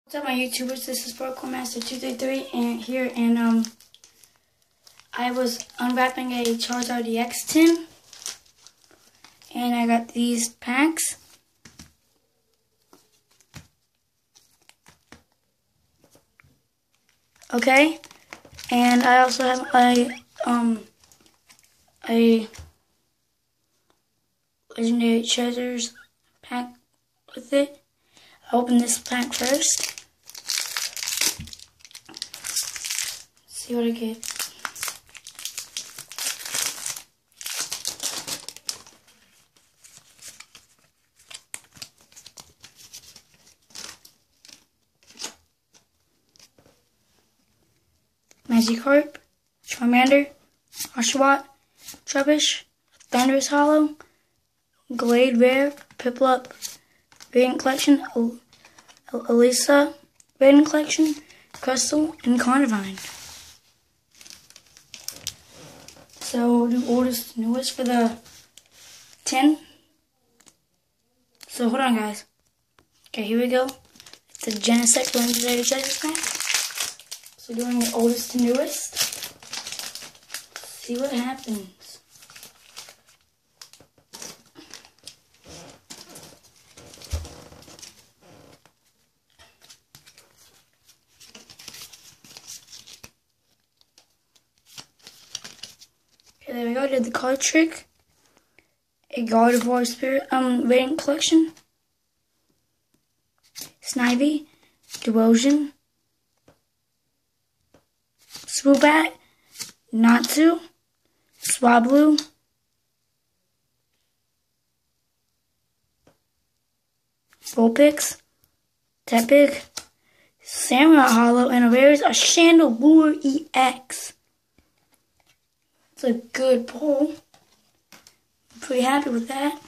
What's up, my YouTubers? This is Parkour Master 233 and I was unwrapping a Charizard EX tin, and I got these packs. Okay, and I also have a Legendary Treasures pack with it. I'll open this pack first. See what I get. Magikarp, Charmander, Oshawott, Trubbish, Thundurus Hollow, Glade Rare, Piplup, Radiant Collection, Elisa, Radiant Collection, Crystal, and Carnivine. So we'll do oldest to newest for the 10. So hold on, guys. Okay, here we go. It's a Genesect Legendary Treasures pack. So doing the oldest to newest. See what happens. Okay, there we go. Did the card trick. A Gardevoir Spirit Radiant Collection. Snivy, Devotion, Swoobat, Natsu, Swablu, Vulpix, Tepig, Samurai Hollow, and a rare is a Chandelure EX. It's a good pull. I'm pretty happy with that.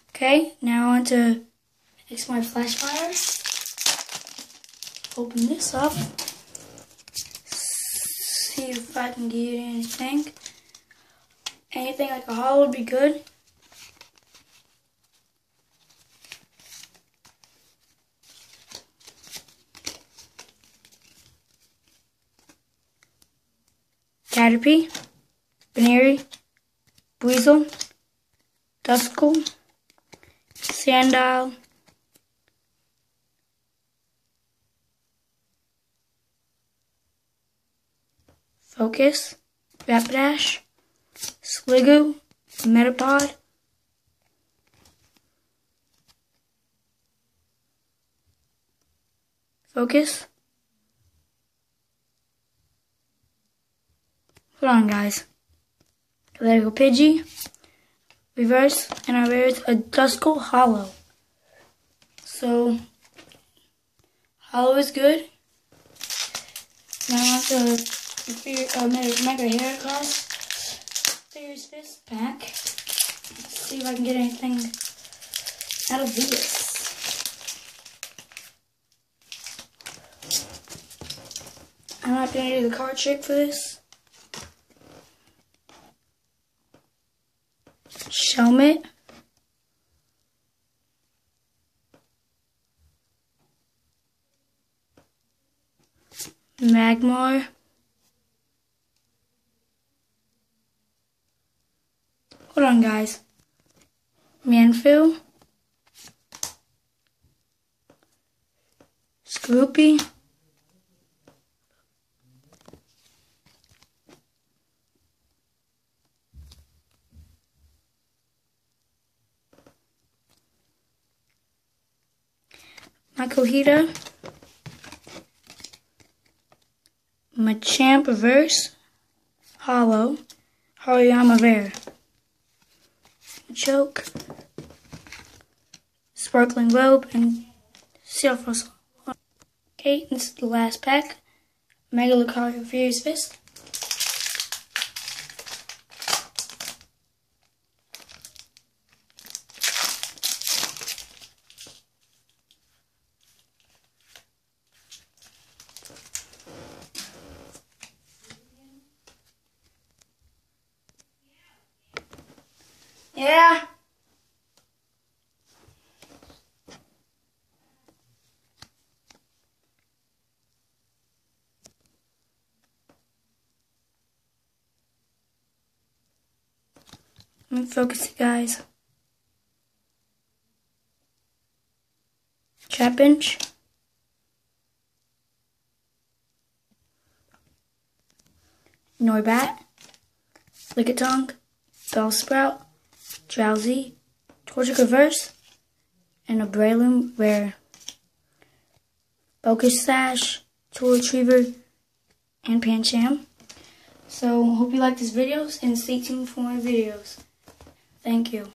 Okay, now on to mix my flash fire. Open this up. See if I can get anything. Anything like a hollow would be good. Caterpie, Baneri, Weasel, Duskull, Sandile, Focus, Rapidash, Sliggoo, Metapod, Focus. Hold on, guys. There we go, Pidgey, Reverse, and our rare is a Duskull Hollow. So, Hollow is good. Now I want the Mega Heracross Fierce Fist pack. Let's see if I can get anything out of this. I'm not going to do the card trick for this. Shelmet, Magmar, hold on, guys, Manphy, Scroopy, Makuhita, Machamp Reverse, Hollow, Hariyama Rare, Choke, Sparkling Robe, and Seal Fossil. Okay, this is the last pack. Mega Lucario Fierce Fist. Yeah. Let me focus it, guys. Trapinch. Noibat. Lickitung. Bellsprout. Drowsy. Torchic Reverse. And a Breloom Rare. Focus Sash. Tool Retriever. And Pancham. So, hope you like this videos and stay tuned for more videos. Thank you.